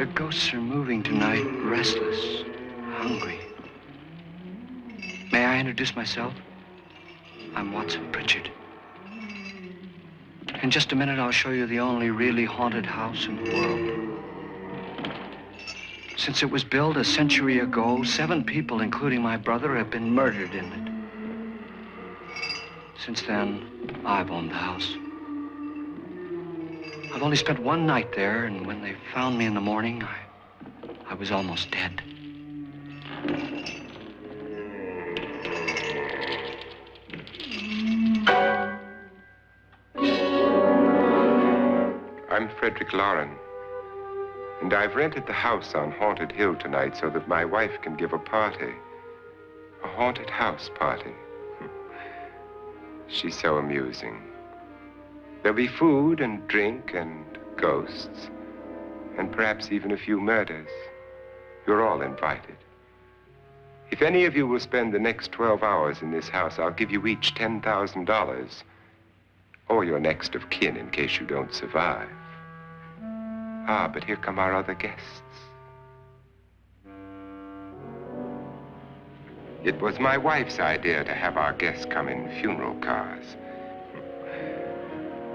The ghosts are moving tonight, restless, hungry. May I introduce myself? I'm Watson Pritchard. In just a minute, I'll show you the only really haunted house in the world. Since it was built a century ago, 7 people, including my brother, have been murdered in it. Since then, I've owned the house. I've only spent one night there, and when they found me in the morning, I was almost dead. I'm Frederick Loren, and I've rented the house on Haunted Hill tonight so that my wife can give a party. A haunted house party. She's so amusing. There'll be food and drink and ghosts, and perhaps even a few murders. You're all invited. If any of you will spend the next 12 hours in this house, I'll give you each $10,000, or your next of kin in case you don't survive. Ah, but here come our other guests. It was my wife's idea to have our guests come in funeral cars.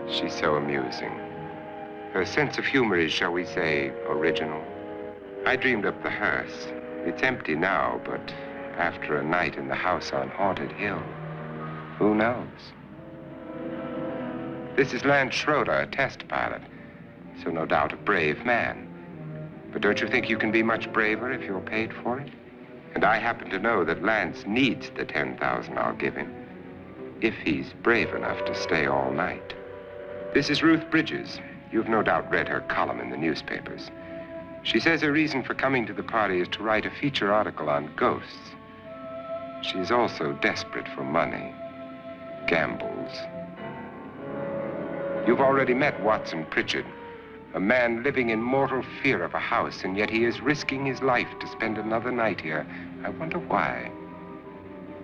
She's so amusing. Her sense of humor is, shall we say, original. I dreamed up the hearse. It's empty now, but after a night in the house on Haunted Hill, who knows? This is Lance Schroeder, a test pilot, so no doubt a brave man. But don't you think you can be much braver if you're paid for it? And I happen to know that Lance needs the $10,000 I'll give him, if he's brave enough to stay all night. This is Ruth Bridges. You've no doubt read her column in the newspapers. She says her reason for coming to the party is to write a feature article on ghosts. She's also desperate for money, gambles. You've already met Watson Pritchard, a man living in mortal fear of a house, and yet he is risking his life to spend another night here. I wonder why.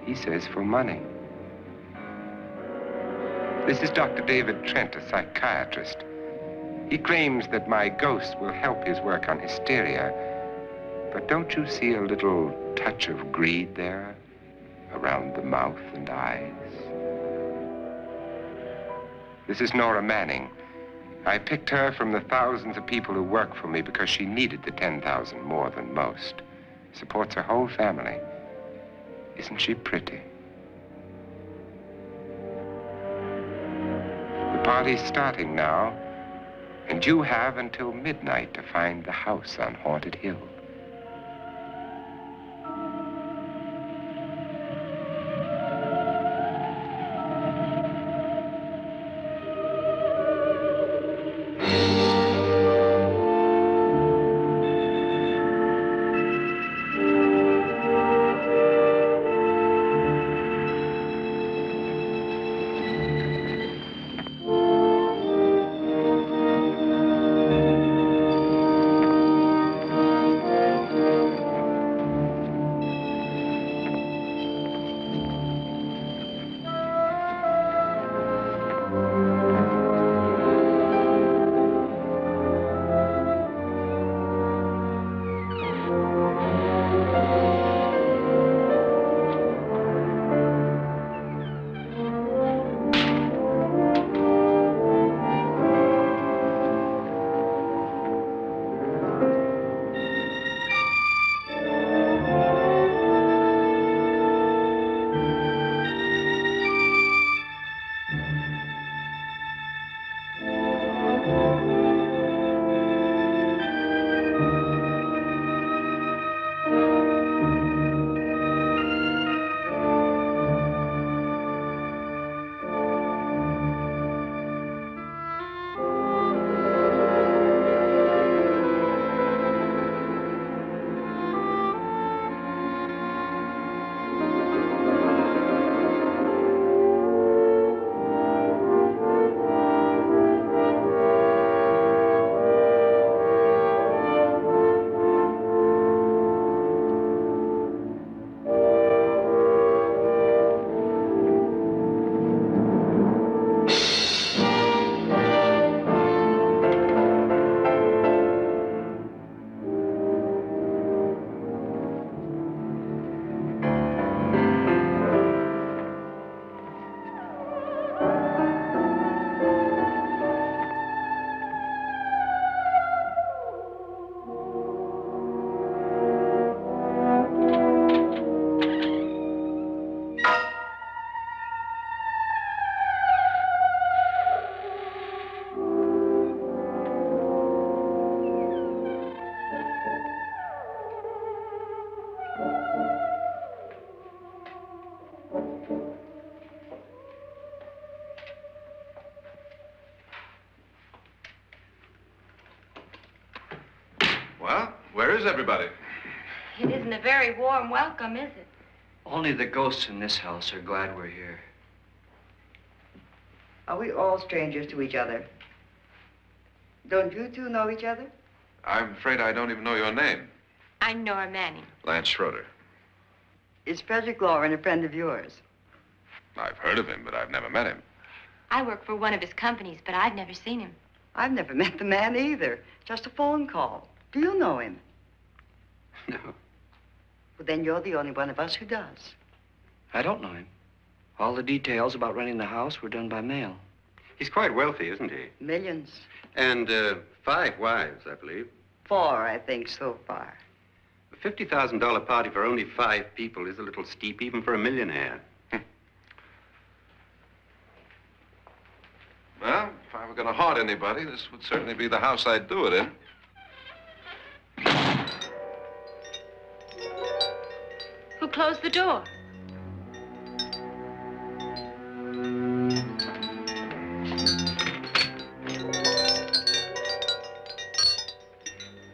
He says for money. This is Dr. David Trent, a psychiatrist. He claims that my ghost will help his work on hysteria. But don't you see a little touch of greed there around the mouth and eyes? This is Nora Manning. I picked her from the thousands of people who work for me because she needed the $10,000 more than most. Supports her whole family. Isn't she pretty? The party's starting now, and you have until midnight to find the house on Haunted Hill. Well, where is everybody? It isn't a very warm welcome, is it? Only the ghosts in this house are glad we're here. Are we all strangers to each other? Don't you two know each other? I'm afraid I don't even know your name. I'm Nora Manning. Lance Schroeder. Is Frederick Loren a friend of yours? I've heard of him, but I've never met him. I work for one of his companies, but I've never seen him. I've never met the man either. Just a phone call. Do you know him? No, Well, then you're the only one of us who does. I don't know him. All the details about renting the house were done by mail. He's quite wealthy, isn't he? Millions. And 5 wives, I believe. 4, I think, so far. A $50,000 party for only 5 people is a little steep, even for a millionaire. Well, if I were going to haunt anybody, this would certainly be the house I'd do it in. Who closed the door?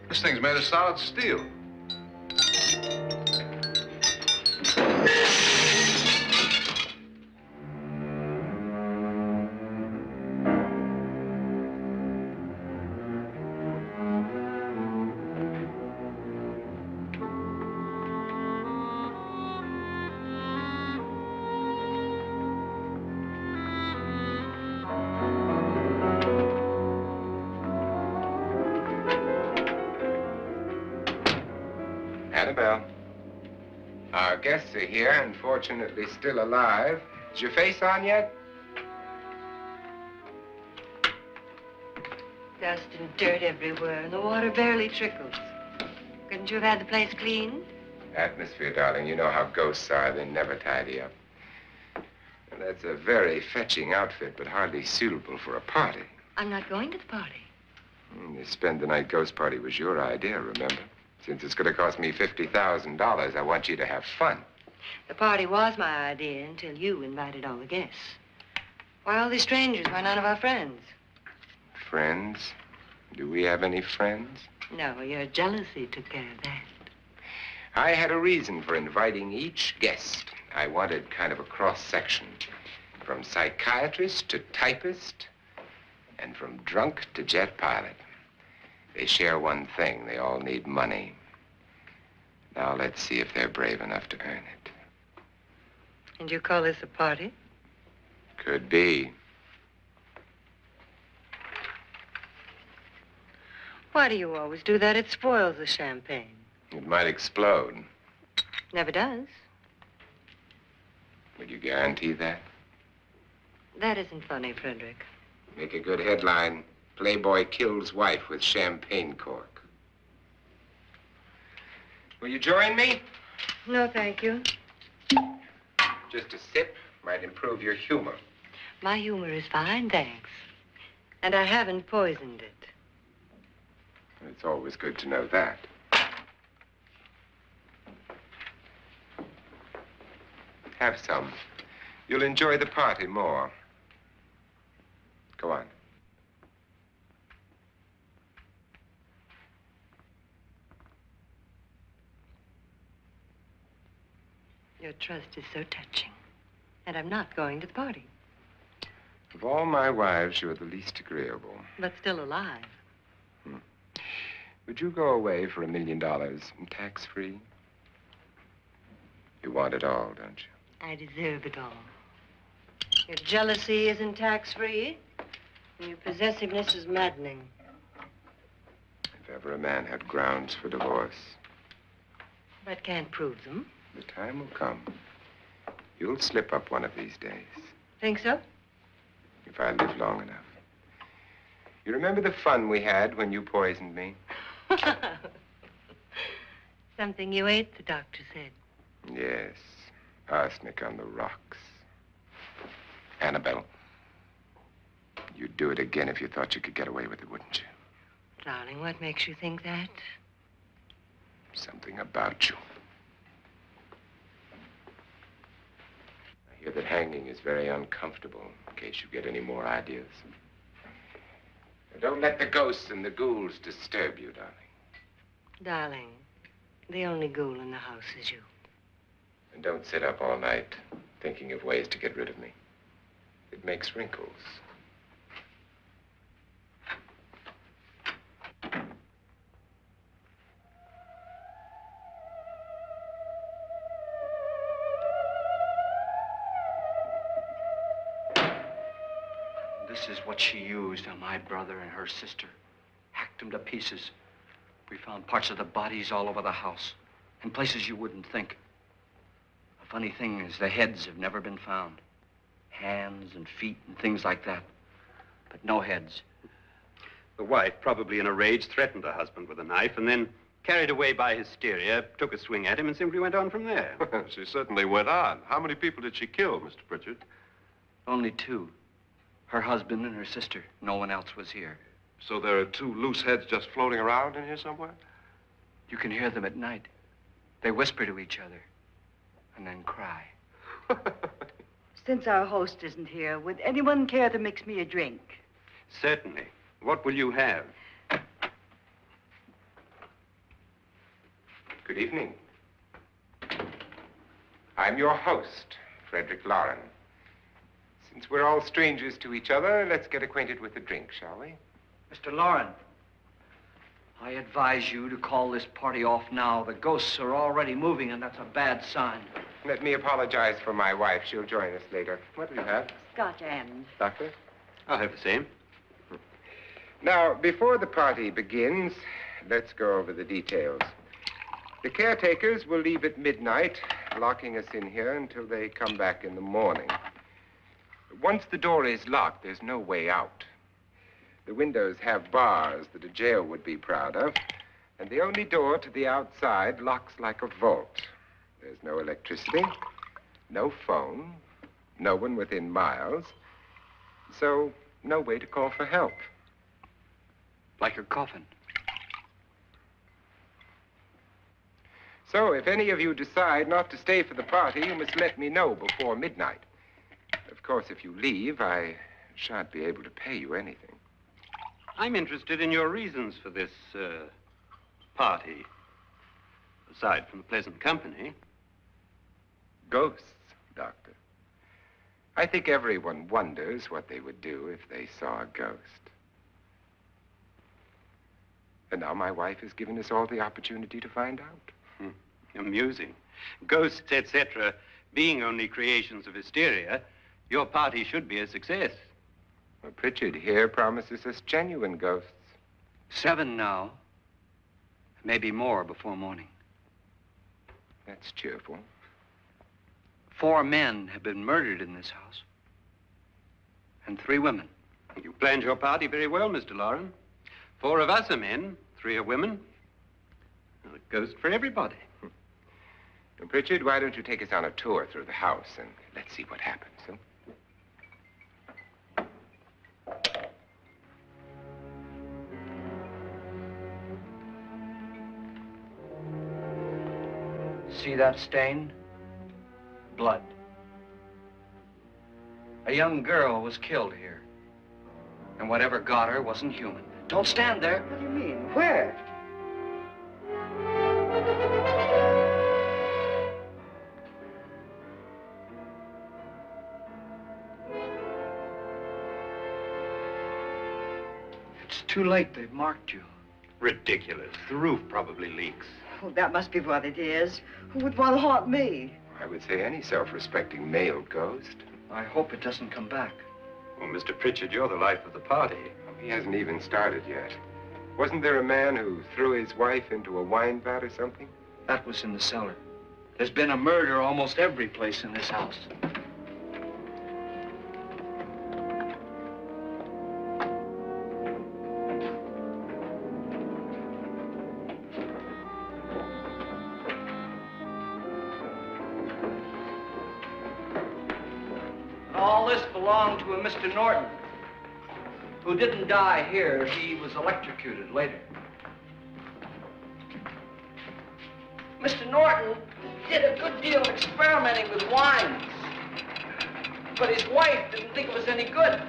This thing's made of solid steel. Annabelle, our guests are here, unfortunately still alive. Is your face on yet? Dust and dirt everywhere, and the water barely trickles. Couldn't you have had the place cleaned? Atmosphere, darling. You know how ghosts are. They never tidy up. And that's a very fetching outfit, but hardly suitable for a party. I'm not going to the party. The spend-the-night ghost party was your idea, remember? Since it's going to cost me $50,000, I want you to have fun. The party was my idea until you invited all the guests. Why all these strangers? Why none of our friends? Friends? Do we have any friends? No, your jealousy took care of that. I had a reason for inviting each guest. I wanted kind of a cross-section. From psychiatrist to typist, and from drunk to jet pilot. They share one thing. They all need money. Now let's see if they're brave enough to earn it. And you call this a party? Could be. Why do you always do that? It spoils the champagne. It might explode. Never does. Would you guarantee that? That isn't funny, Frederick. Make a good headline. Playboy kills wife with champagne cork. Will you join me? No, thank you. Just a sip might improve your humor. My humor is fine, thanks. And I haven't poisoned it. It's always good to know that. Have some. You'll enjoy the party more. Go on. Your trust is so touching. And I'm not going to the party. Of all my wives, you're the least agreeable. But still alive. Would you go away for $1 million and tax-free? You want it all, don't you? I deserve it all. Your jealousy isn't tax-free. And your possessiveness is maddening. If ever a man had grounds for divorce. But can't prove them. The time will come. You'll slip up one of these days. Think so? If I live long enough. You remember the fun we had when you poisoned me? Something you ate, the doctor said. Yes. Arsenic on the rocks. Annabelle, you'd do it again if you thought you could get away with it, wouldn't you? Darling, what makes you think that? Something about you. I hear that hanging is very uncomfortable, in case you get any more ideas. Don't let the ghosts and the ghouls disturb you, darling. Darling, the only ghoul in the house is you. And don't sit up all night thinking of ways to get rid of me. It makes wrinkles. This is what she used on my brother and her sister. Hacked them to pieces. We found parts of the bodies all over the house, in places you wouldn't think. The funny thing is the heads have never been found. Hands and feet and things like that. But no heads. The wife, probably in a rage, threatened her husband with a knife and then, carried away by hysteria, took a swing at him and simply went on from there. She certainly went on. How many people did she kill, Mr. Pritchard? Only two. Her husband and her sister. No one else was here. So there are two loose heads just floating around in here somewhere? You can hear them at night. They whisper to each other and then cry. Since our host isn't here, would anyone care to mix me a drink? Certainly. What will you have? Good evening. I'm your host, Frederick Loren. Since we're all strangers to each other, let's get acquainted with a drink, shall we? Mr. Loren, I advise you to call this party off now. The ghosts are already moving, and that's a bad sign. Let me apologize for my wife. She'll join us later. What do you have? Scotch and. Doctor? I'll have the same. Now, before the party begins, let's go over the details. The caretakers will leave at midnight, locking us in here until they come back in the morning. Once the door is locked, there's no way out. The windows have bars that a jail would be proud of, and the only door to the outside locks like a vault. There's no electricity, no phone, no one within miles, so no way to call for help. Like a coffin. So if any of you decide not to stay for the party, you must let me know before midnight. Of course, if you leave, I shan't be able to pay you anything. I'm interested in your reasons for this, party. Aside from the pleasant company. Ghosts, Doctor. I think everyone wonders what they would do if they saw a ghost. And now my wife has given us all the opportunity to find out. Amusing. Ghosts, etc., being only creations of hysteria, your party should be a success. Well, Pritchard here promises us genuine ghosts. 7 now. Maybe more before morning. That's cheerful. 4 men have been murdered in this house. And 3 women. You planned your party very well, Mr. Loren. 4 of us are men, 3 are women. Well, a ghost for everybody. Well, Pritchard, why don't you take us on a tour through the house and let's see what happens, huh? See that stain? Blood. A young girl was killed here. And whatever got her wasn't human. Don't stand there. What do you mean? Where? It's too late. They've marked you. Ridiculous. The roof probably leaks. Oh, that must be what it is. Who would want to haunt me? I would say any self-respecting male ghost. I hope it doesn't come back. Well, Mr. Pritchard, you're the life of the party. He hasn't even started yet. Wasn't there a man who threw his wife into a wine vat or something? That was in the cellar. There's been a murder almost every place in this house. All this belonged to a Mr. Norton, who didn't die here. He was electrocuted later. Mr. Norton did a good deal of experimenting with wines, but his wife didn't think it was any good.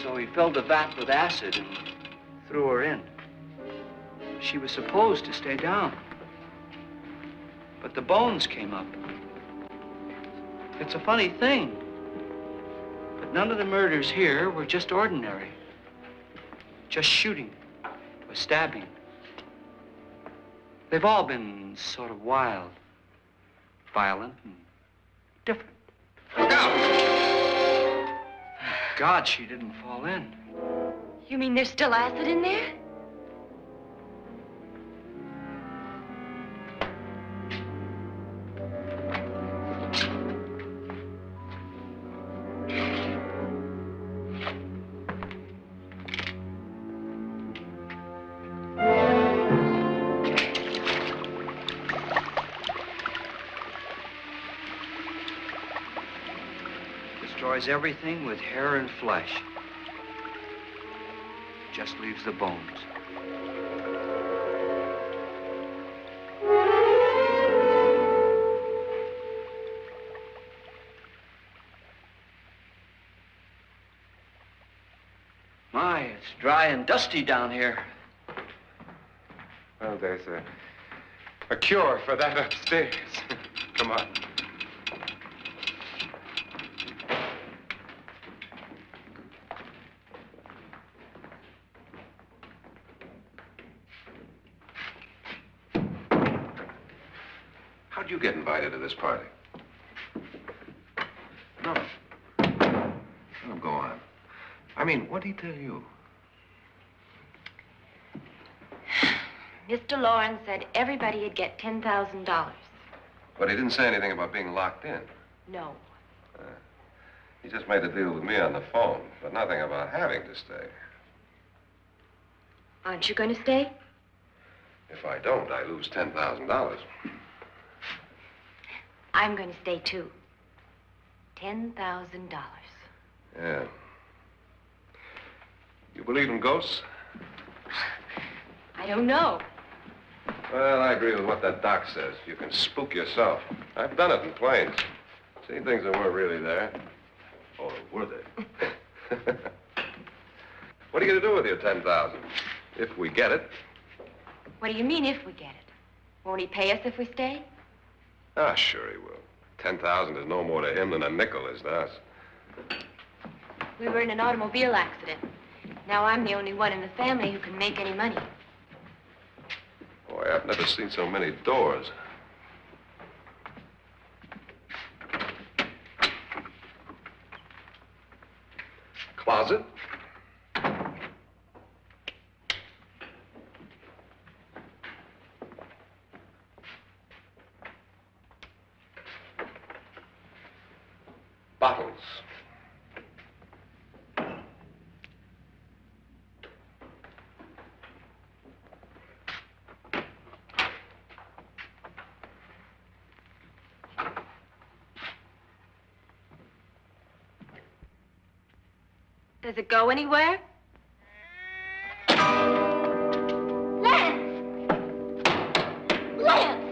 So he filled the vat with acid and threw her in. She was supposed to stay down. But the bones came up. It's a funny thing. But none of the murders here were just ordinary. Just shooting or stabbing. They've all been sort of wild, violent, and different. Look out! Thank God she didn't fall in. You mean there's still acid in there? Destroys everything with hair and flesh. Just leaves the bones. My, it's dry and dusty down here. Well, there's a cure for that upstairs. Come on. How'd you get invited to this party? No. Oh, go on. I mean, what'd he tell you? Mr. Loren said everybody'd get $10,000. But he didn't say anything about being locked in. No. He just made a deal with me on the phone, but nothing about having to stay. Aren't you going to stay? If I don't, I lose $10,000. I'm going to stay, too. $10,000. Yeah. You believe in ghosts? I don't know. Well, I agree with what that doc says. You can spook yourself. I've done it in planes. Seen things that weren't really there. Or were they? What are you going to do with your $10,000? If we get it. What do you mean, if we get it? Won't he pay us if we stay? Ah, sure he will. 10,000 is no more to him than a nickel is to us. We were in an automobile accident. Now I'm the only one in the family who can make any money. Boy, I've never seen so many doors. Closet. Bottles. Does it go anywhere? Lance! Lance!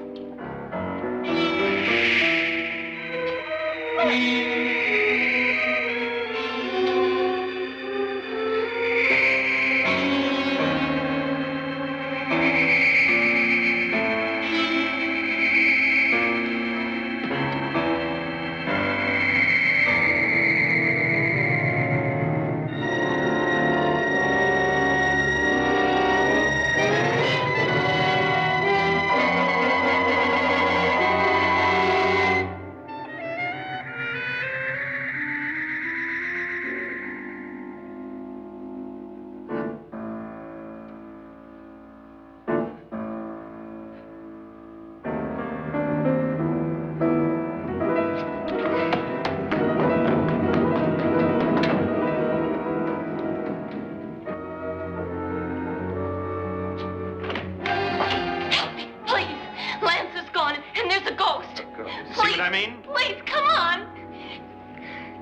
Please, come on.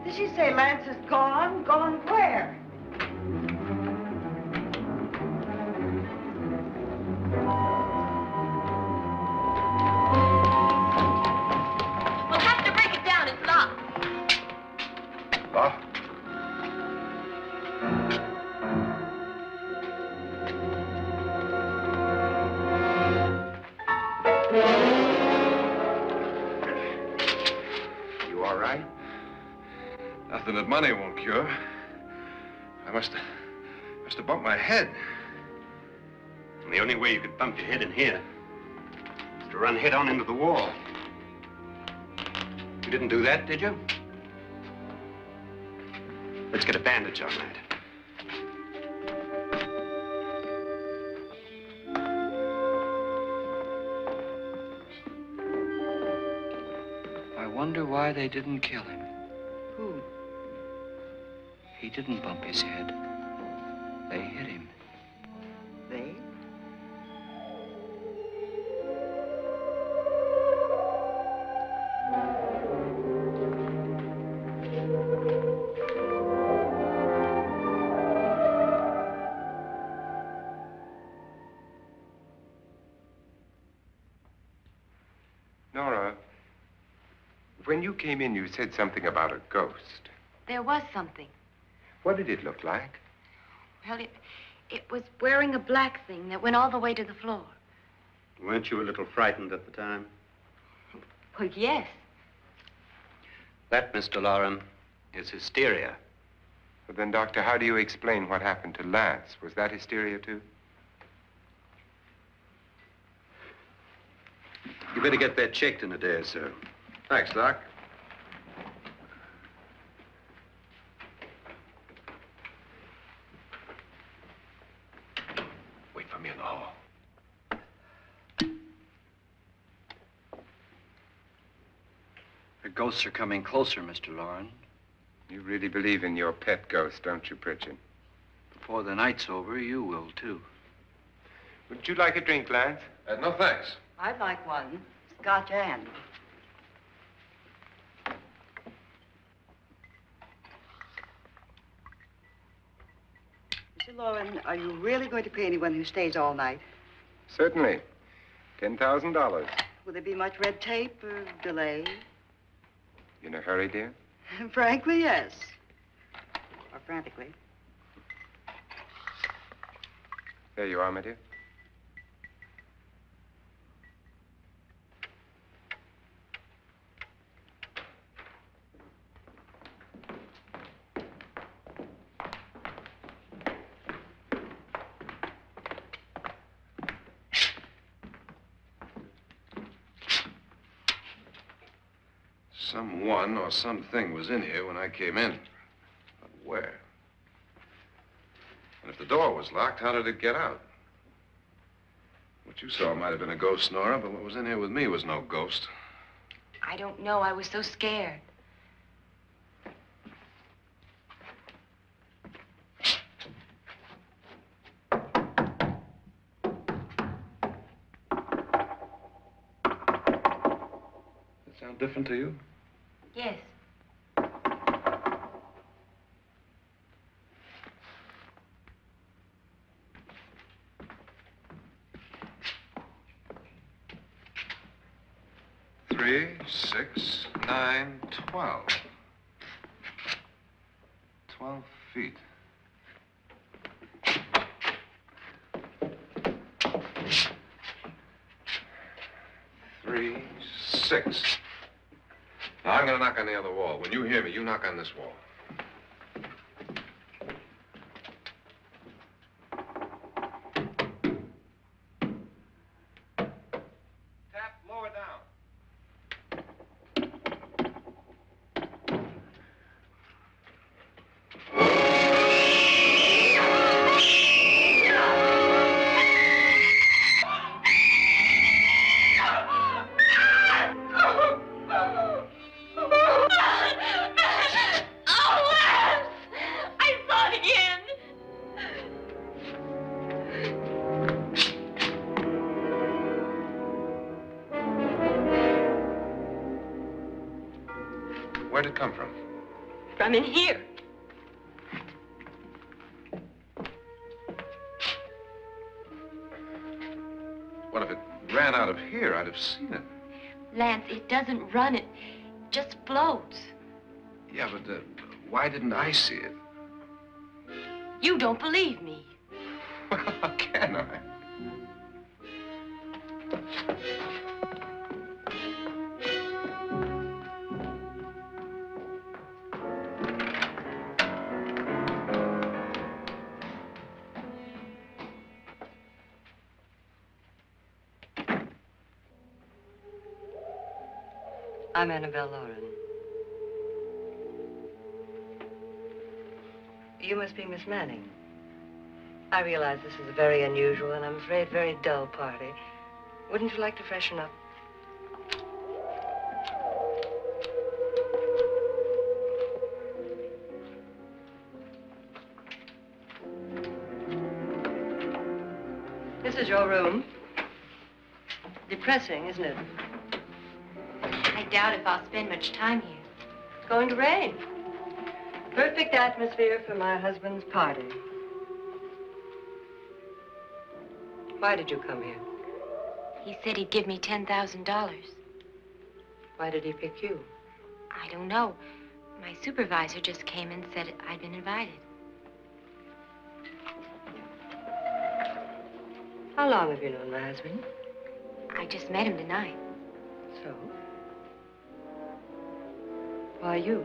Did she say Lance is gone? Gone where? We'll have to break it down. It's locked. Locked? that money won't cure. I must have bumped my head. And the only way you could bump your head in here is to run head on into the wall. You didn't do that, did you? Let's get a bandage on that. I wonder why they didn't kill him. Who? He didn't bump his head. They hit him. They? Nora, when you came in, you said something about a ghost. There was something. What did it look like? Well, it was wearing a black thing that went all the way to the floor. Weren't you a little frightened at the time? Well, yes. That, Mr. Loren, is hysteria. But then, Doctor, how do you explain what happened to Lance? Was that hysteria, too? You better get that checked in a day or so. Thanks, Doc. Wait for me in the hall. The ghosts are coming closer, Mr. Loren. You really believe in your pet ghost, don't you, Pritchard? Before the night's over, you will, too. Would you like a drink, Lance? No, thanks. I'd like one. Scotch and. Mr. Loren, are you really going to pay anyone who stays all night? Certainly. $10,000. Will there be much red tape or delay? In a hurry, dear? Frankly, yes. Or frantically. There you are, my dear. Someone or something was in here when I came in. But where? And if the door was locked, how did it get out? What you saw might have been a ghost, Nora, but what was in here with me was no ghost. I don't know. I was so scared. Does it sound different to you? Yes. Three, 6, 9, 12. 12 feet. Three, 6. Now, I'm going to knock on the other wall. When you hear me, you knock on this wall. Tap lower down. Where'd it come from? From in here. What if it ran out of here? I'd have seen it. Lance, it doesn't run. It just floats. Yeah, but why didn't I see it? You don't believe me. Well, how can I? I'm Annabelle Loren. You must be Miss Manning. I realize this is a very unusual and I'm afraid very dull party. Wouldn't you like to freshen up? This is your room. Depressing, isn't it? I doubt if I'll spend much time here. It's going to rain. Perfect atmosphere for my husband's party. Why did you come here? He said he'd give me $10,000. Why did he pick you? I don't know. My supervisor just came and said I'd been invited. How long have you known my husband? I just met him tonight. So? Why you?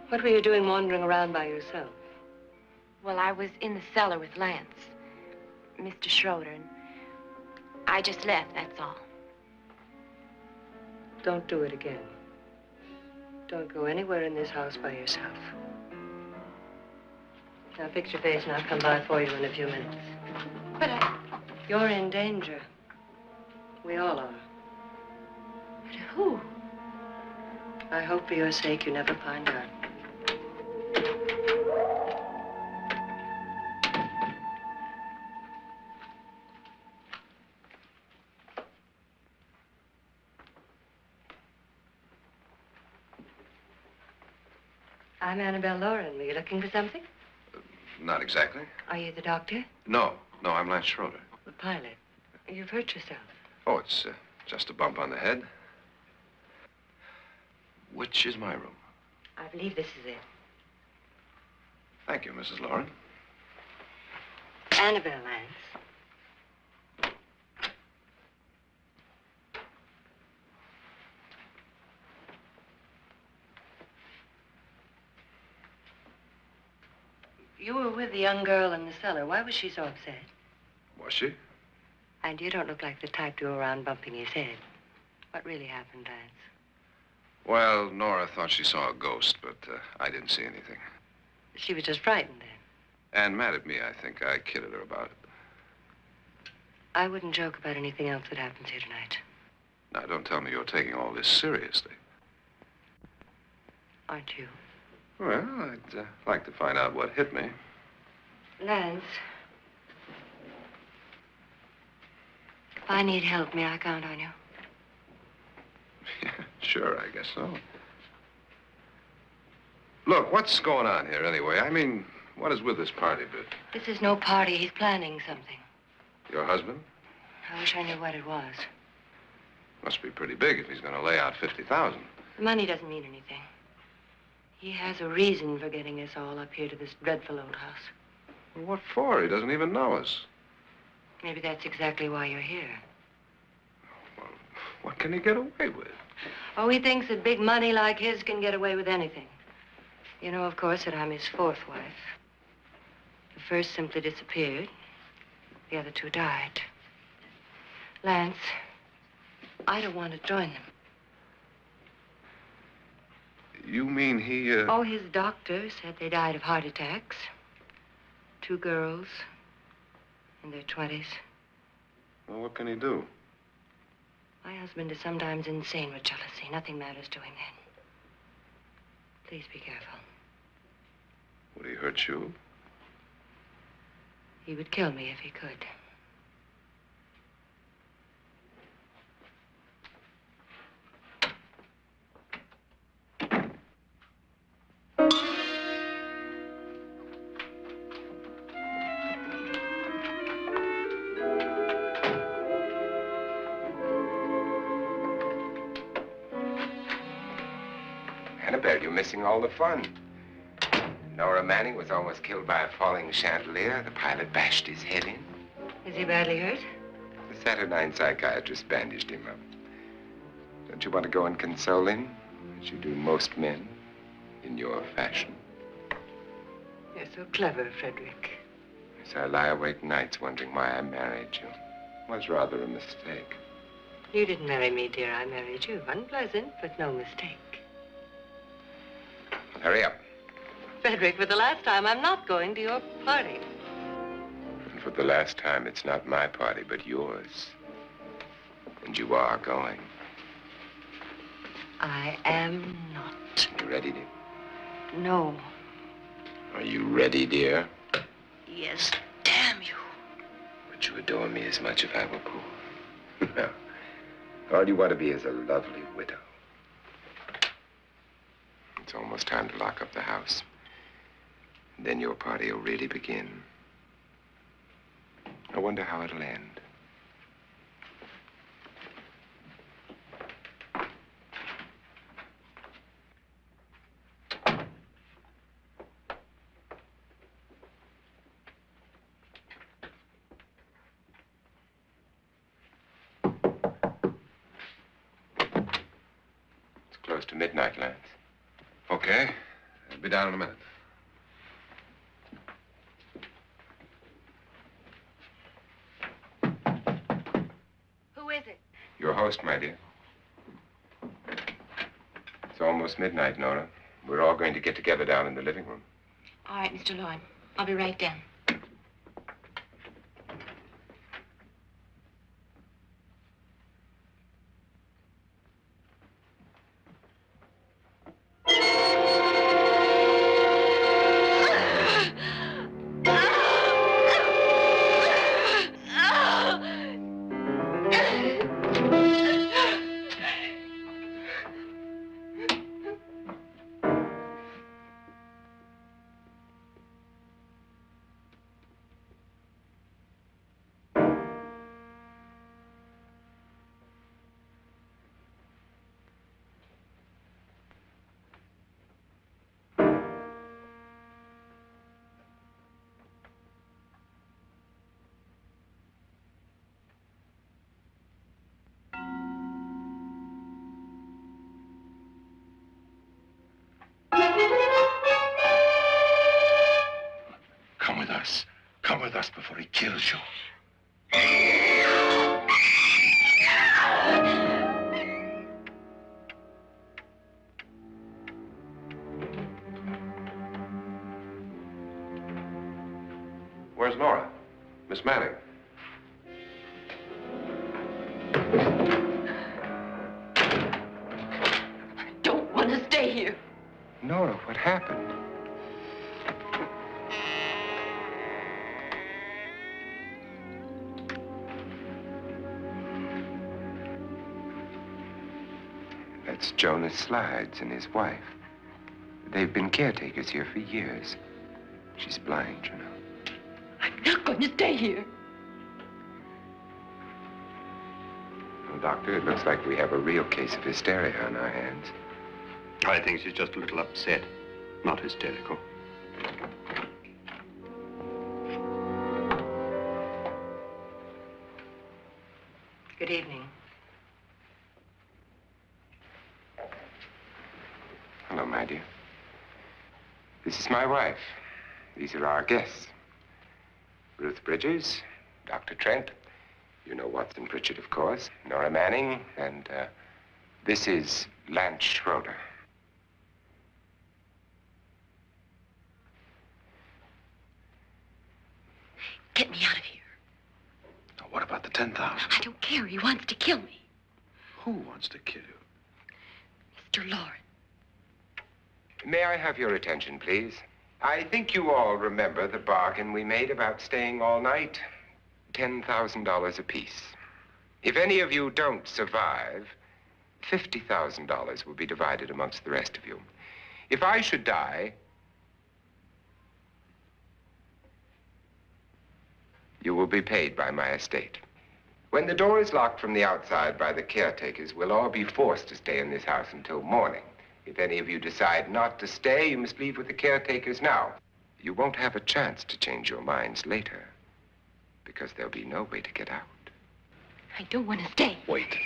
What were you doing wandering around by yourself? Well, I was in the cellar with Lance, Mr. Schroeder, and I just left, that's all. Don't do it again. Don't go anywhere in this house by yourself. Now fix your face and I'll come by for you in a few minutes. But You're in danger. We all are. But who? I hope for your sake you never find out. I'm Annabelle Loren. Were you looking for something? Not exactly. Are you the doctor? No, I'm Lance Schroeder. The pilot. You've hurt yourself. Oh, it's just a bump on the head. Which is my room? I believe this is it. Thank you, Mrs. Loren. Annabelle, Lance. You were with the young girl in the cellar. Why was she so upset? Was she? And you don't look like the type to go around bumping his head. What really happened, Lance? Well, Nora thought she saw a ghost, but I didn't see anything. She was just frightened then. And mad at me, I think. I kidded her about it. I wouldn't joke about anything else that happens here tonight. Now, don't tell me you're taking all this seriously. Aren't you? Well, I'd like to find out what hit me. Lance. If I need help, may I count on you? Yeah, sure, I guess so. Look, what's going on here anyway? I mean, what is with this party bit? This is no party. He's planning something. Your husband? I wish I knew what it was. Must be pretty big if he's going to lay out 50,000. The money doesn't mean anything. He has a reason for getting us all up here to this dreadful old house. Well, what for? He doesn't even know us. Maybe that's exactly why you're here. Well, what can he get away with? Oh, he thinks that big money like his can get away with anything. You know, of course, that I'm his fourth wife. The first simply disappeared. The other two died. Lance, I don't want to join them. You mean he, Oh, his doctor said they died of heart attacks. 2 girls in their 20s. Well, what can he do? My husband is sometimes insane with jealousy. Nothing matters to him then. Please be careful. Would he hurt you? He would kill me if he could. Annabelle, you're missing all the fun. Nora Manning was almost killed by a falling chandelier. The pilot bashed his head in. Is he badly hurt? The Saturnine psychiatrist bandaged him up. Don't you want to go and console him, as you do most men, in your fashion? You're so clever, Frederick. So I lie awake nights wondering why I married you. was rather a mistake. You didn't marry me, dear. I married you. Unpleasant, but no mistake. Hurry up. Frederick, for the last time, I'm not going to your party. And for the last time, it's not my party, but yours. And you are going. I am not. You ready, dear? No. Are you ready, dear? Yes, damn you. Would you adore me as much if I were poor? No. All you want to be is a lovely widow. It's almost time to lock up the house. Then your party will really begin. I wonder how it'll end. It's close to midnight, Lance. Okay. I'll be down in a minute. Who is it? Your host, my dear. It's almost midnight, Nora. We're all going to get together down in the living room. All right, Mr. Loren. I'll be right down. Come with us before he kills you. Where's Nora? Miss Manning. I don't want to stay here. Nora, what happened? That's Jonas Slides and his wife. They've been caretakers here for years. She's blind, you know. I'm not going to stay here. Well, Doctor, it looks like we have a real case of hysteria on our hands. I think she's just a little upset, not hysterical. Good evening. Hello, my dear. This is my wife. These are our guests. Ruth Bridges, Dr. Trent. You know Watson Pritchard, of course. Nora Manning, and this is Lance Schroeder. Get me out of here. Now, what about the 10,000? I don't care. He wants to kill me. Who wants to kill you? Mr. Loren. May I have your attention, please? I think you all remember the bargain we made about staying all night. $10,000 apiece. If any of you don't survive, $50,000 will be divided amongst the rest of you. If I should die, you will be paid by my estate. When the door is locked from the outside by the caretakers, we'll all be forced to stay in this house until morning. If any of you decide not to stay, you must leave with the caretakers now. You won't have a chance to change your minds later, because there'll be no way to get out. I don't want to stay. Wait.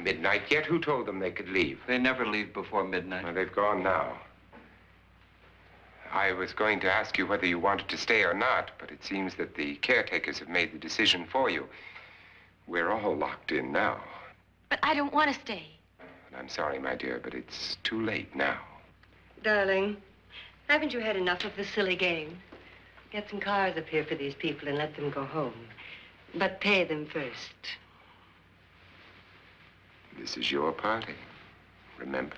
isn't midnight yet. Who told them they could leave? They never leave before midnight. Well, they've gone now. I was going to ask you whether you wanted to stay or not, but it seems that the caretakers have made the decision for you. We're all locked in now. But I don't want to stay. And I'm sorry, my dear, but it's too late now. Darling, haven't you had enough of the silly game? Get some cars up here for these people and let them go home. But pay them first. This is your party, remember?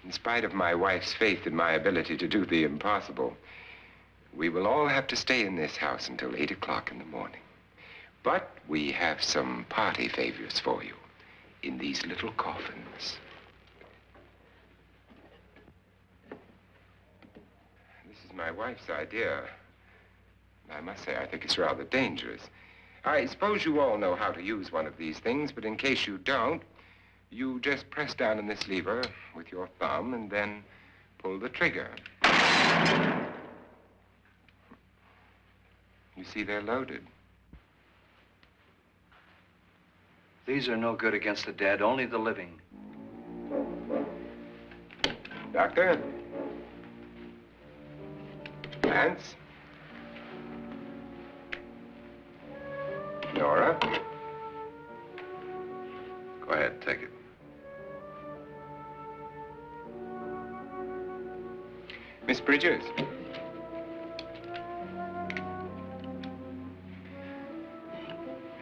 In spite of my wife's faith in my ability to do the impossible, we will all have to stay in this house until 8 o'clock in the morning. But we have some party favors for you in these little coffins. This is my wife's idea. I must say, I think it's rather dangerous. I suppose you all know how to use one of these things, but in case you don't, you just press down on this lever with your thumb and then pull the trigger. You see, they're loaded. These are no good against the dead, only the living. Doctor? Lance? Nora? Go ahead, take it. Miss Bridges?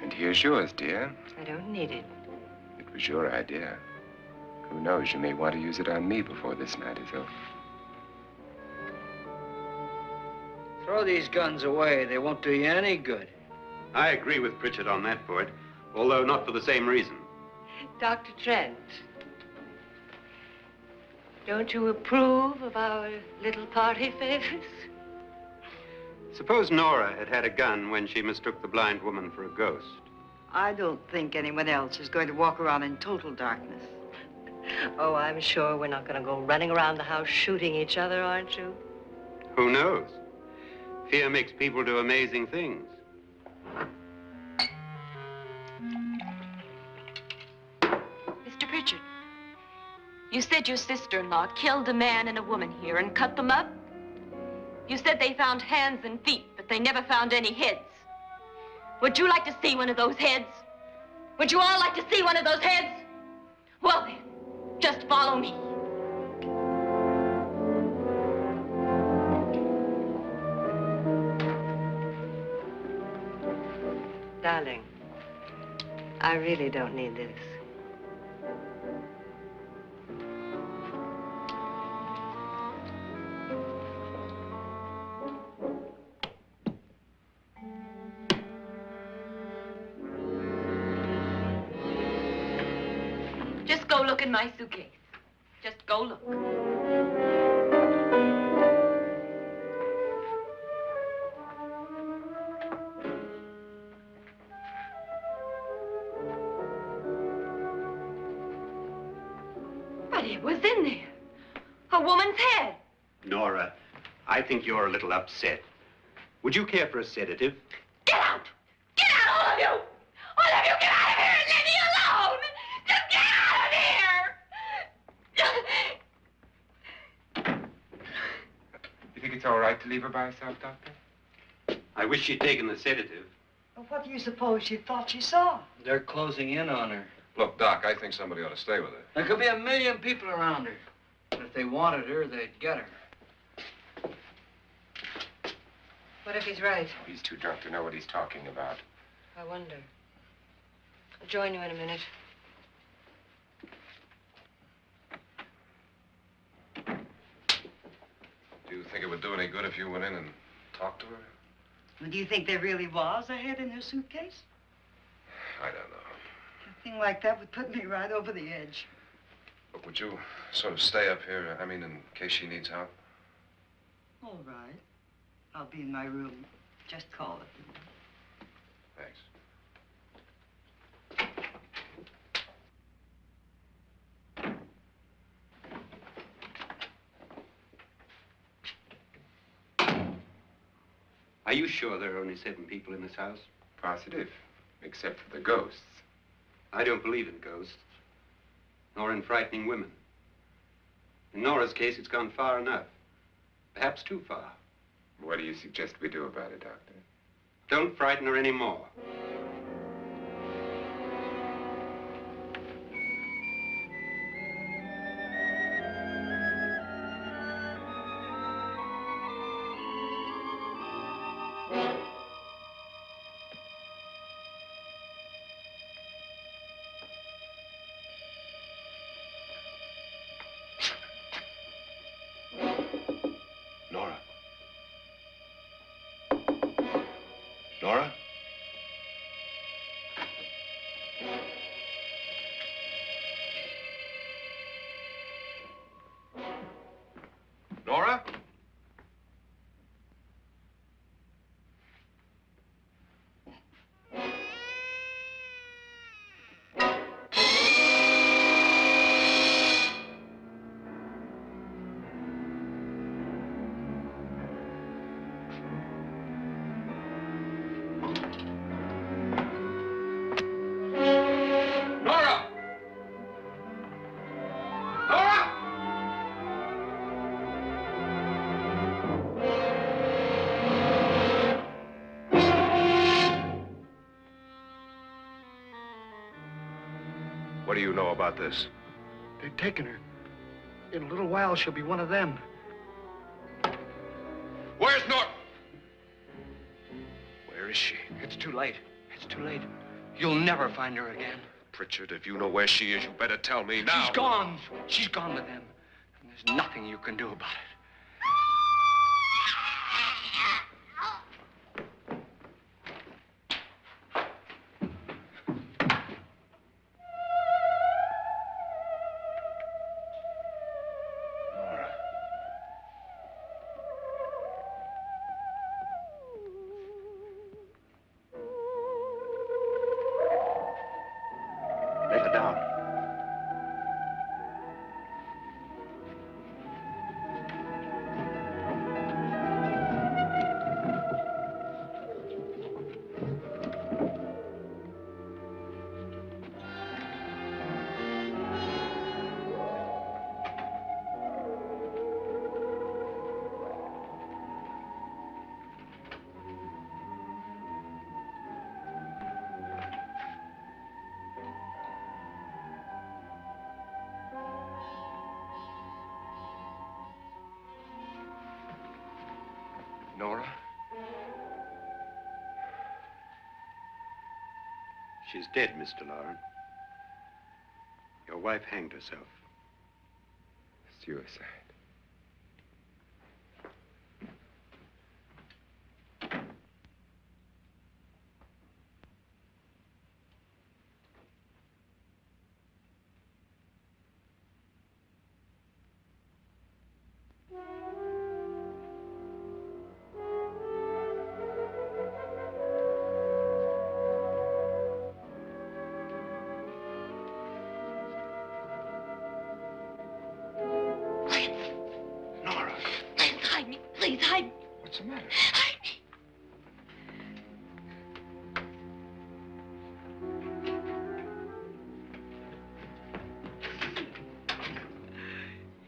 And here's yours, dear. I don't need it. It was your idea. Who knows, you may want to use it on me before this night is over. Throw these guns away. They won't do you any good. I agree with Pritchard on that point, although not for the same reason. Dr. Trent, don't you approve of our little party favors? Suppose Nora had had a gun when she mistook the blind woman for a ghost. I don't think anyone else is going to walk around in total darkness. Oh, I'm sure we're not going to go running around the house shooting each other, aren't you? Who knows? Fear makes people do amazing things. Mr. Pritchard, you said your sister-in-law killed a man and a woman here and cut them up? You said they found hands and feet, but they never found any heads. Would you like to see one of those heads? Would you all like to see one of those heads? Well then, just follow me. Darling, I really don't need this. Just go look in my suitcase. Just go look. But it was in there. A woman's head. Nora, I think you're a little upset. Would you care for a sedative? Get out! Get out, all of you! All of you, get out of here and leave me alone! Just get out of here! You think it's all right to leave her by herself, Doctor? I wish she'd taken the sedative. Well, what do you suppose she thought she saw? They're closing in on her. Look, Doc, I think somebody ought to stay with her. There could be 1 million people around her. But if they wanted her, they'd get her. What if he's right? He's too drunk to know what he's talking about. I wonder. I'll join you in a minute. Do you think it would do any good if you went in and talked to her? Well, do you think there really was a head in her suitcase? I don't know. A thing like that would put me right over the edge. But would you sort of stay up here, I mean, in case she needs help? All right. I'll be in my room. Just call it. Thanks. Are you sure there are only 7 people in this house? Positive, except for the ghosts. I don't believe in ghosts, nor in frightening women. In Nora's case, it's gone far enough. Perhaps too far. What do you suggest we do about it, Doctor? Don't frighten her anymore. Nora? Nora? Nora? What do you know about this? They've taken her. In a little while, she'll be one of them. Where's Nora? Where is she? It's too late. It's too late. You'll never find her again. Pritchard, if you know where she is, you better tell me now. She's gone. She's gone with them. And there's nothing you can do about it. Let her down. Nora? She's dead, Mr. Loren. Your wife hanged herself. Suicide. Please, hide me. What's the matter? Hide me.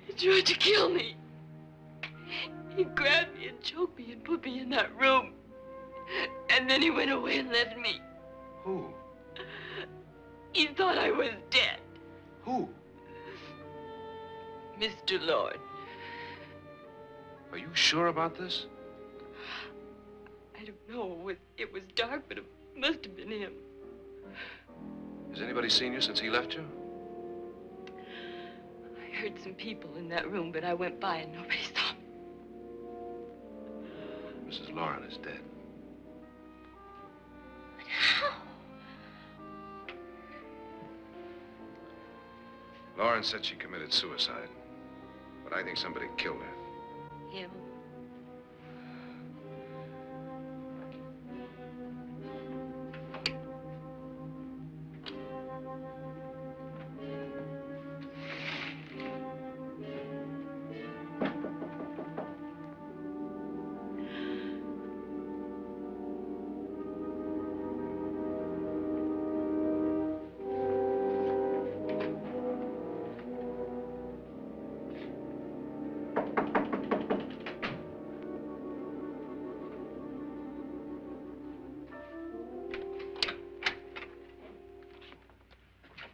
He tried to kill me. He grabbed me and choked me and put me in that room. And then he went away and left me. Who? He thought I was dead. Who? Mr. Lord. Are you sure about this? I don't know. It was dark, but it must have been him. Has anybody seen you since he left you? I heard some people in that room, but I went by and nobody saw me. Mrs. Loren is dead. But how? Loren said she committed suicide, but I think somebody killed her. Him?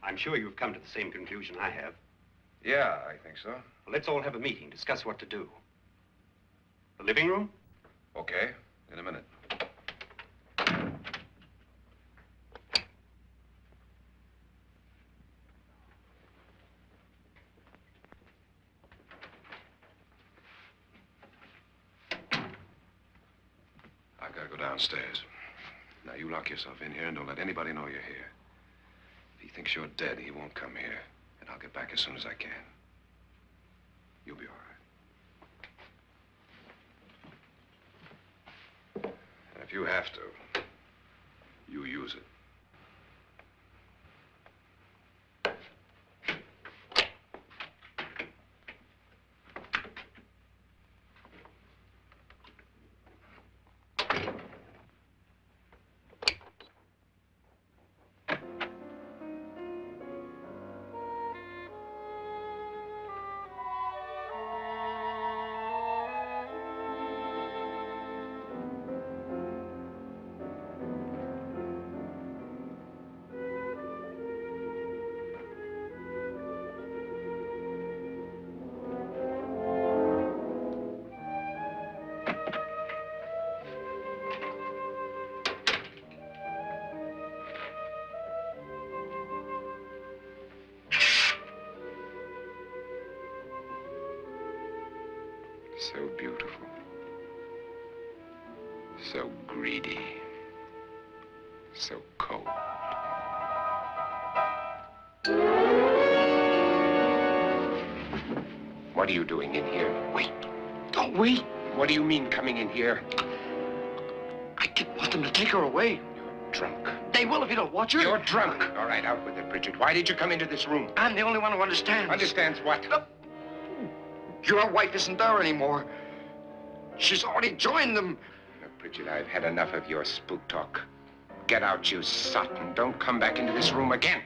I'm sure you've come to the same conclusion I have. Yeah, I think so. Well, let's all have a meeting, discuss what to do. The living room? Okay, in a minute. I've got to go downstairs. Now, you lock yourself in here and don't let anybody know you're here. If he thinks you're dead, he won't come here. And I'll get back as soon as I can. You'll be all right. And if you have to, you use it. So beautiful. So greedy. So cold. What are you doing in here? Wait. Don't wait. What do you mean coming in here? I didn't want them to take her away. You're drunk. They will if you don't watch her. You're drunk. All right, out with it, Bridget. Why did you come into this room? I'm the only one who understands. Understands what? Your wife isn't there anymore. She's already joined them. Look, Bridget, I've had enough of your spook talk. Get out, you sot, and don't come back into this room again.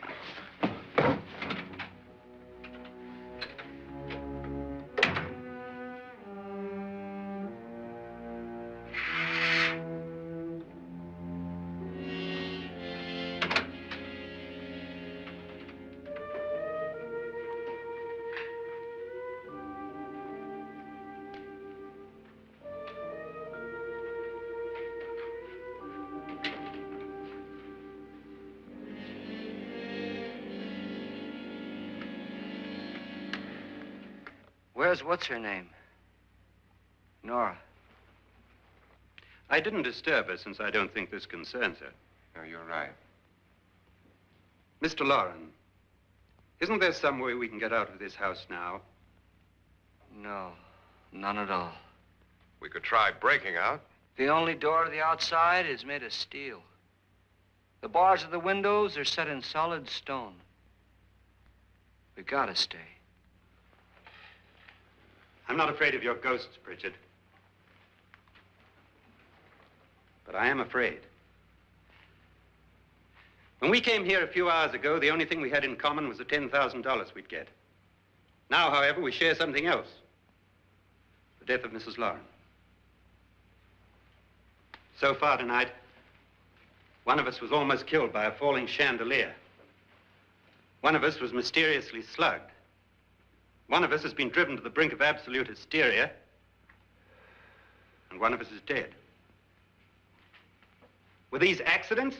Where's what's-her-name? Nora. I didn't disturb her since I don't think this concerns her. No, you're right. Mr. Loren, isn't there some way we can get out of this house now? No, none at all. We could try breaking out. The only door to the outside is made of steel. The bars of the windows are set in solid stone. We gotta stay. I'm not afraid of your ghosts, Bridget. But I am afraid. When we came here a few hours ago, the only thing we had in common was the $10,000 we'd get. Now, however, we share something else. The death of Mrs. Loren. So far tonight, one of us was almost killed by a falling chandelier. One of us was mysteriously slugged. One of us has been driven to the brink of absolute hysteria, and one of us is dead. Were these accidents?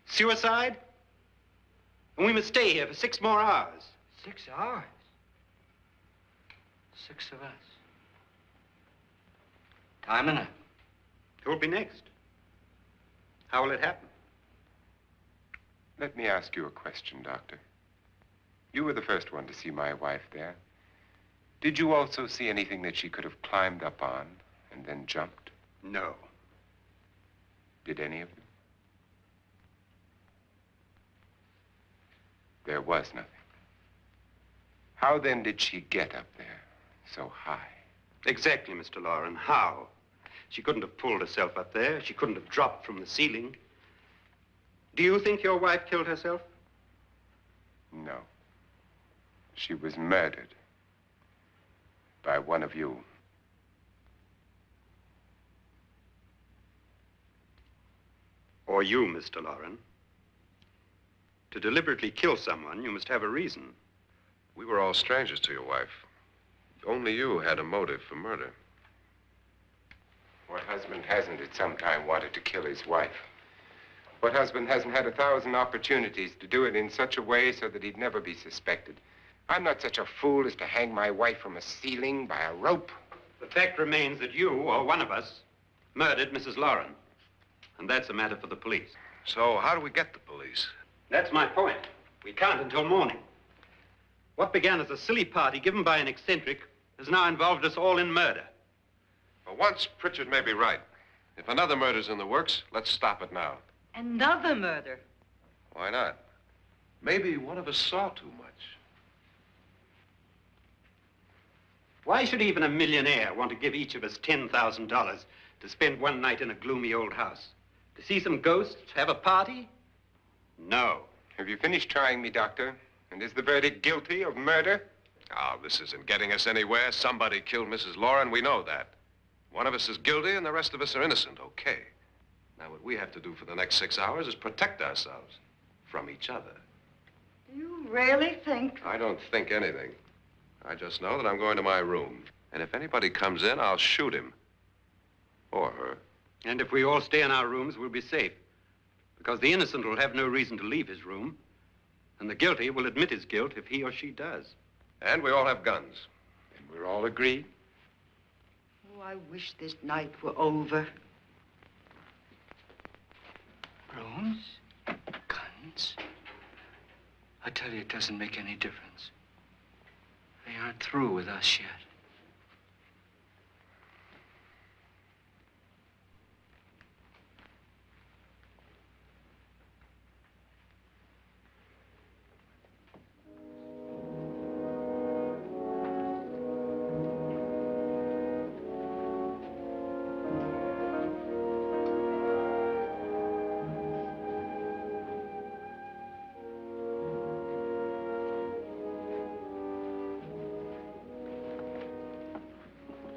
Suicide? And we must stay here for 6 more hours. 6 hours? 6 of us. Time enough. Who will be next? How will it happen? Let me ask you a question, Doctor. You were the first one to see my wife there. Did you also see anything that she could have climbed up on and then jumped? No. Did any of you? There was nothing. How then did she get up there so high? Exactly, Mr. Loren. How? She couldn't have pulled herself up there. She couldn't have dropped from the ceiling. Do you think your wife killed herself? No. She was murdered by one of you. Or you, Mr. Loren. To deliberately kill someone, you must have a reason. We were all strangers to your wife. Only you had a motive for murder. What husband hasn't at some time wanted to kill his wife? What husband hasn't had 1,000 opportunities to do it in such a way so that he'd never be suspected? I'm not such a fool as to hang my wife from a ceiling by a rope. The fact remains that you, or one of us, murdered Mrs. Loren. And that's a matter for the police. So how do we get the police? That's my point. We can't until morning. What began as a silly party given by an eccentric has now involved us all in murder. For once, Pritchard may be right. If another murder's in the works, let's stop it now. Another murder? Why not? Maybe one of us saw too much. Why should even a millionaire want to give each of us $10,000 to spend one night in a gloomy old house? To see some ghosts, have a party? No. Have you finished trying me, Doctor? And is the verdict guilty of murder? Oh, this isn't getting us anywhere. Somebody killed Mrs. Loren. We know that. One of us is guilty and the rest of us are innocent, okay. Now, what we have to do for the next 6 hours is protect ourselves from each other. Do you really think? I don't think anything. I just know that I'm going to my room. And if anybody comes in, I'll shoot him. Or her. And if we all stay in our rooms, we'll be safe. Because the innocent will have no reason to leave his room. And the guilty will admit his guilt if he or she does. And we all have guns. And we're all agreed? Oh, I wish this night were over. Rooms? Guns? I tell you, it doesn't make any difference. They aren't through with us yet.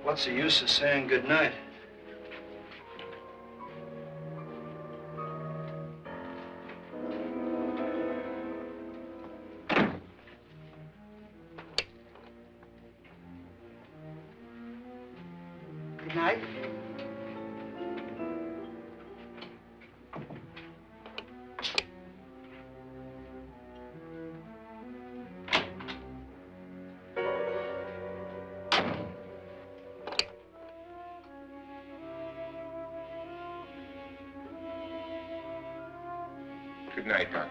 What's the use of saying goodnight? Good night. Good night, Doctor.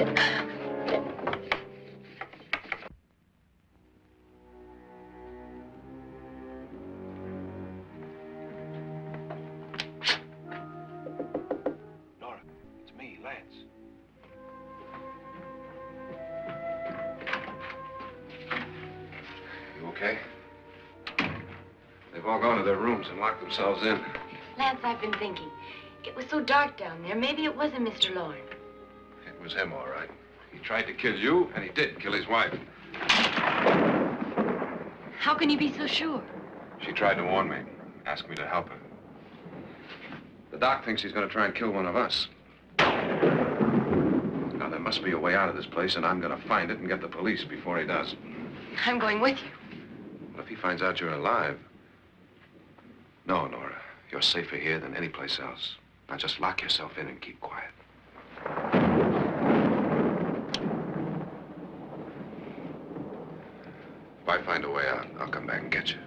Nora, it's me, Lance. You okay? They've all gone to their rooms and locked themselves in. Lance, I've been thinking. It was so dark down there. Maybe it wasn't Mr. Loren. It was him, all right. He tried to kill you, and he did kill his wife. How can you be so sure? She tried to warn me, asked me to help her. The doc thinks he's going to try and kill one of us. Now, there must be a way out of this place, and I'm going to find it and get the police before he does. I'm going with you. Well, if he finds out you're alive... No, Nora. You're safer here than any place else. Now, just lock yourself in and keep quiet. If I find a way out, I'll come back and get you.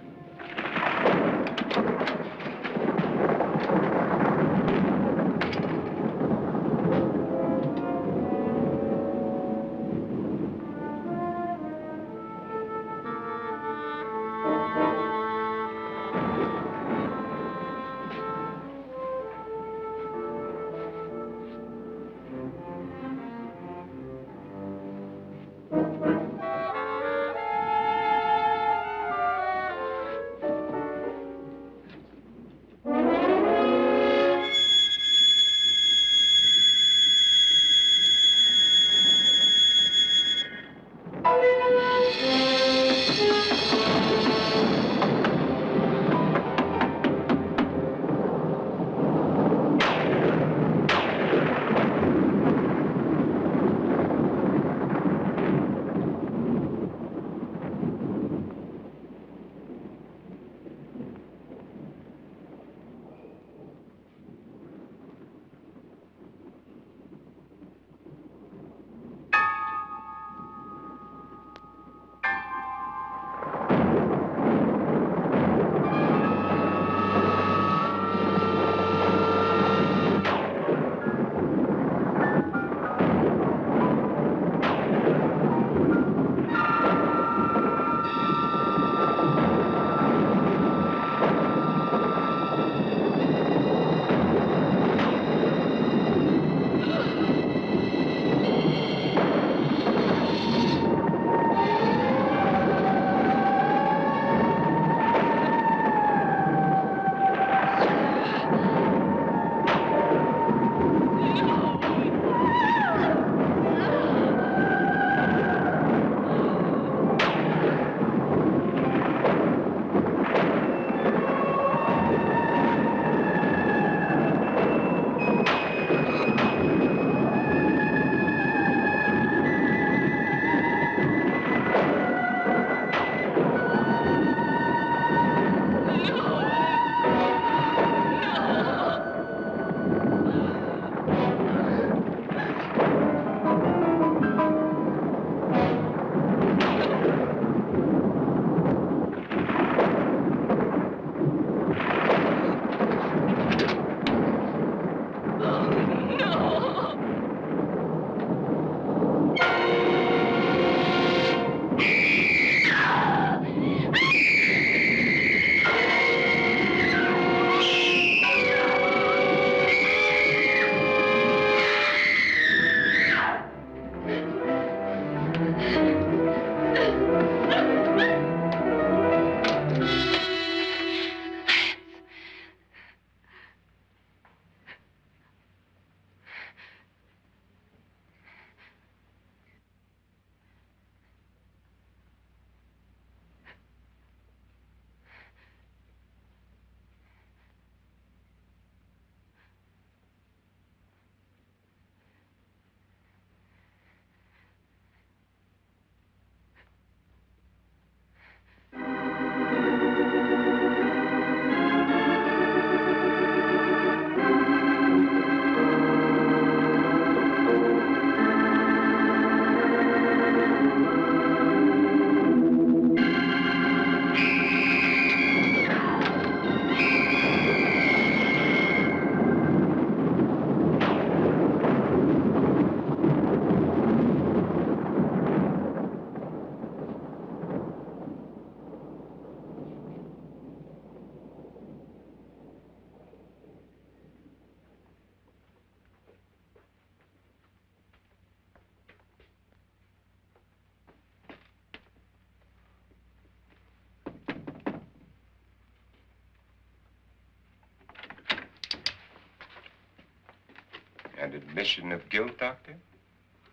An admission of guilt, Doctor?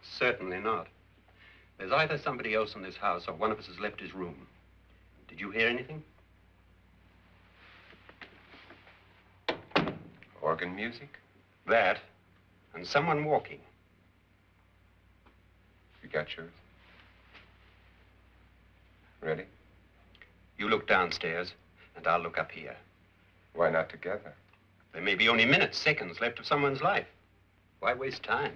Certainly not. There's either somebody else in this house or one of us has left his room. Did you hear anything? Organ music? That, and someone walking. You got yours? Ready? You look downstairs, and I'll look up here. Why not together? There may be only minutes, seconds left of someone's life. Why waste time?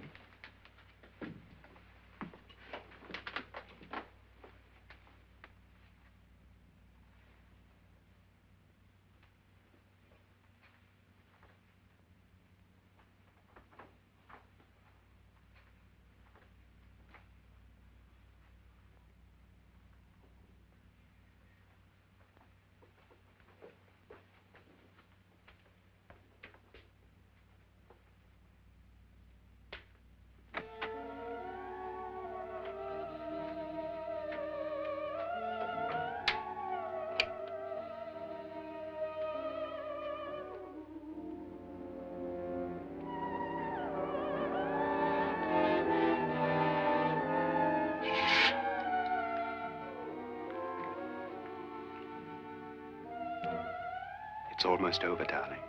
It's almost over, darling.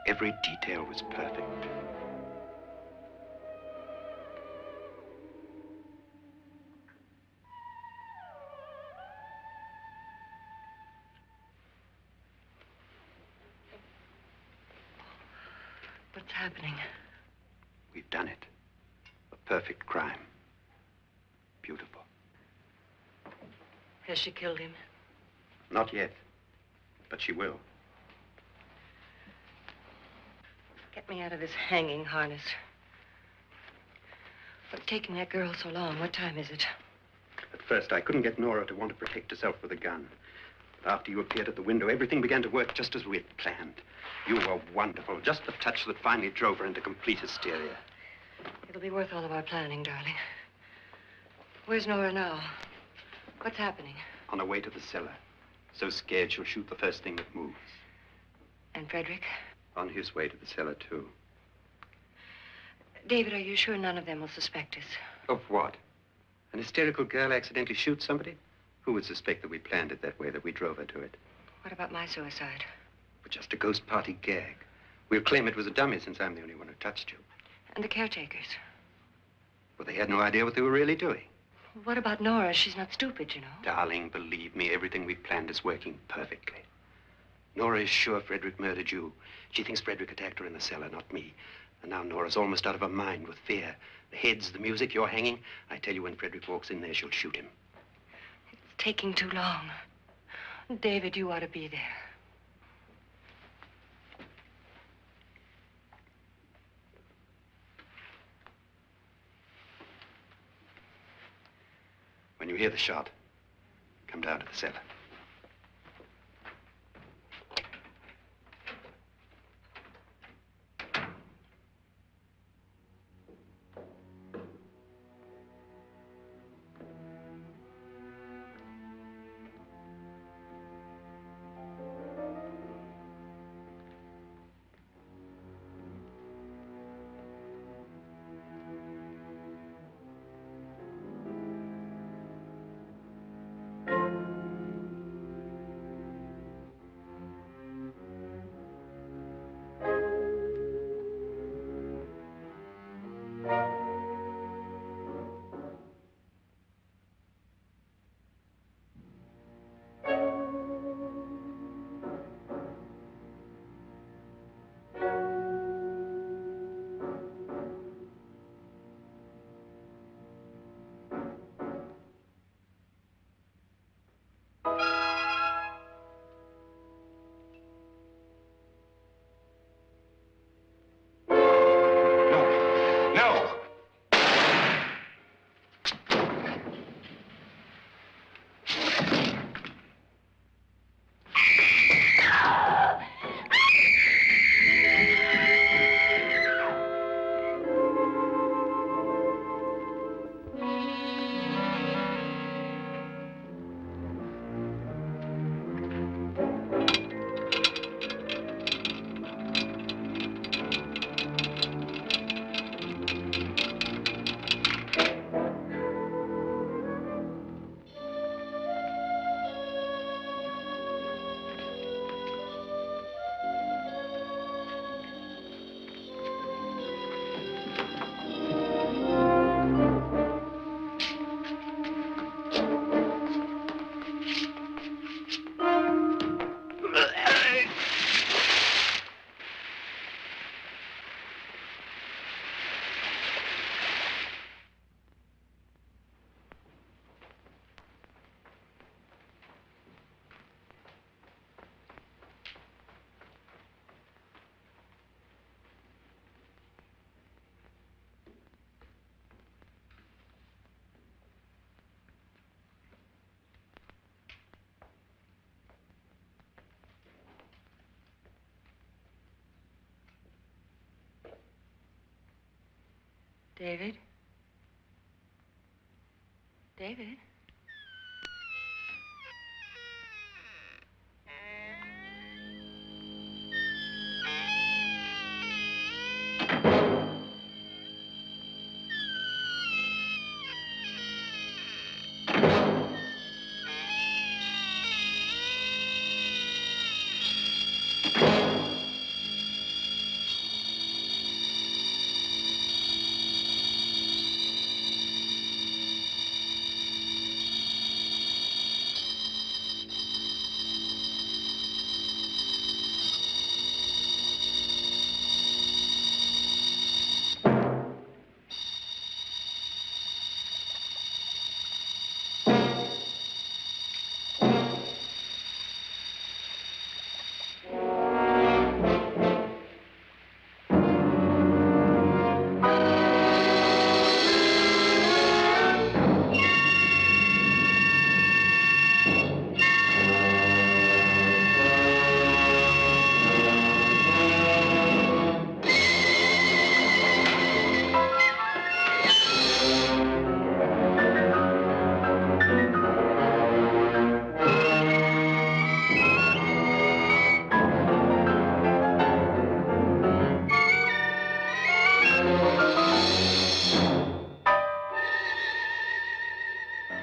Every detail was perfect. What's happening? We've done it. A perfect crime. Beautiful. Has she killed him? Not yet, but she will. Get me out of this hanging harness. What's taking that girl so long? What time is it? At first, I couldn't get Nora to want to protect herself with a gun. But after you appeared at the window, everything began to work just as we had planned. You were wonderful. Just the touch that finally drove her into complete hysteria. It'll be worth all of our planning, darling. Where's Nora now? What's happening? On her way to the cellar. So scared she'll shoot the first thing that moves. And Frederick? On his way to the cellar, too. David, are you sure none of them will suspect us? Of what? An hysterical girl accidentally shoots somebody? Who would suspect that we planned it that way, that we drove her to it? What about my suicide? But just a ghost party gag. We'll claim it was a dummy since I'm the only one who touched you. And the caretakers? Well, they had no idea what they were really doing. What about Nora? She's not stupid, you know. Darling, believe me, everything we planned is working perfectly. Nora is sure Frederick murdered you. She thinks Frederick attacked her in the cellar, not me. And now Nora's almost out of her mind with fear. The heads, the music, you're hanging. I tell you, when Frederick walks in there, she'll shoot him. It's taking too long. David, you ought to be there. When you hear the shot, come down to the cellar. David? David?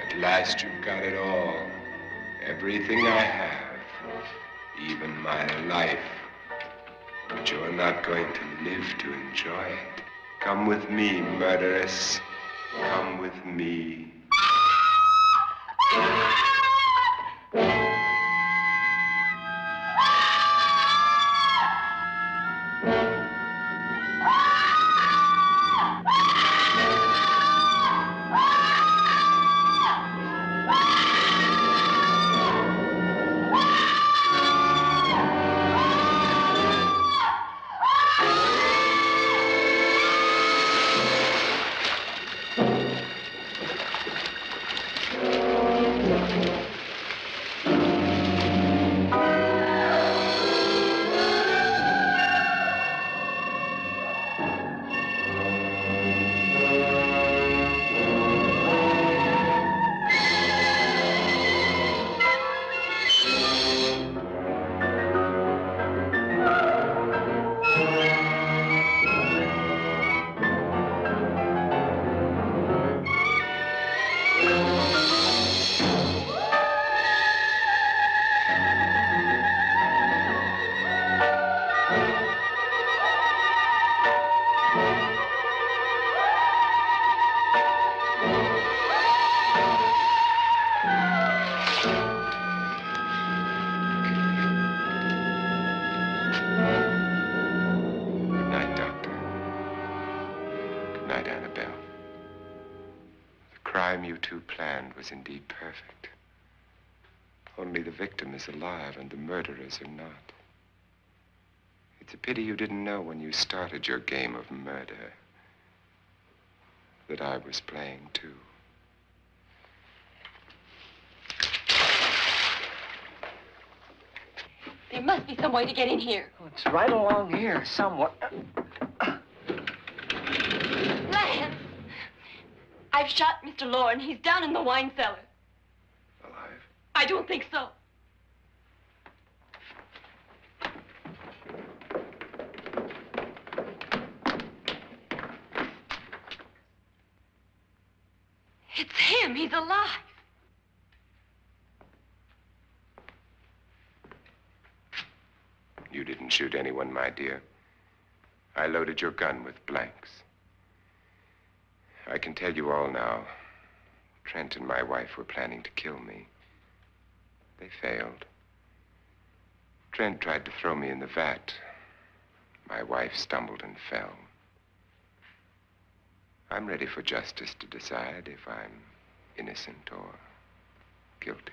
At last you've got it all. Everything I have. Even my life. But you're not going to live to enjoy it. Come with me, murderess. Come with me. Annabelle. The crime you two planned was indeed perfect. Only the victim is alive and the murderers are not. It's a pity you didn't know when you started your game of murder that I was playing too. There must be some way to get in here. Oh, it's right along here, somewhat. Lance! I've shot Mr. Loren. He's down in the wine cellar. Alive? I don't think so. It's him. He's alive. You didn't shoot anyone, my dear. I loaded your gun with blanks. I can tell you all now. Trent and my wife were planning to kill me. They failed. Trent tried to throw me in the vat. My wife stumbled and fell. I'm ready for justice to decide if I'm innocent or guilty.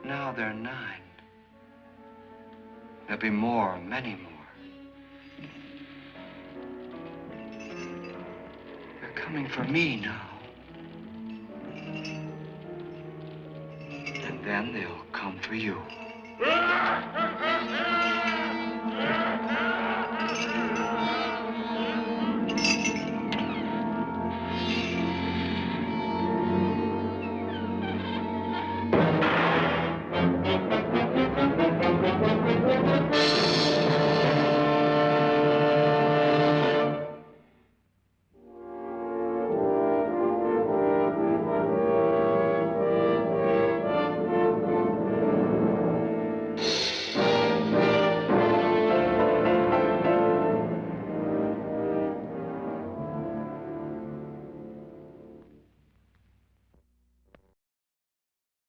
Now they're 9. There'll be more, many more. They're coming for me now. And then they'll come for you.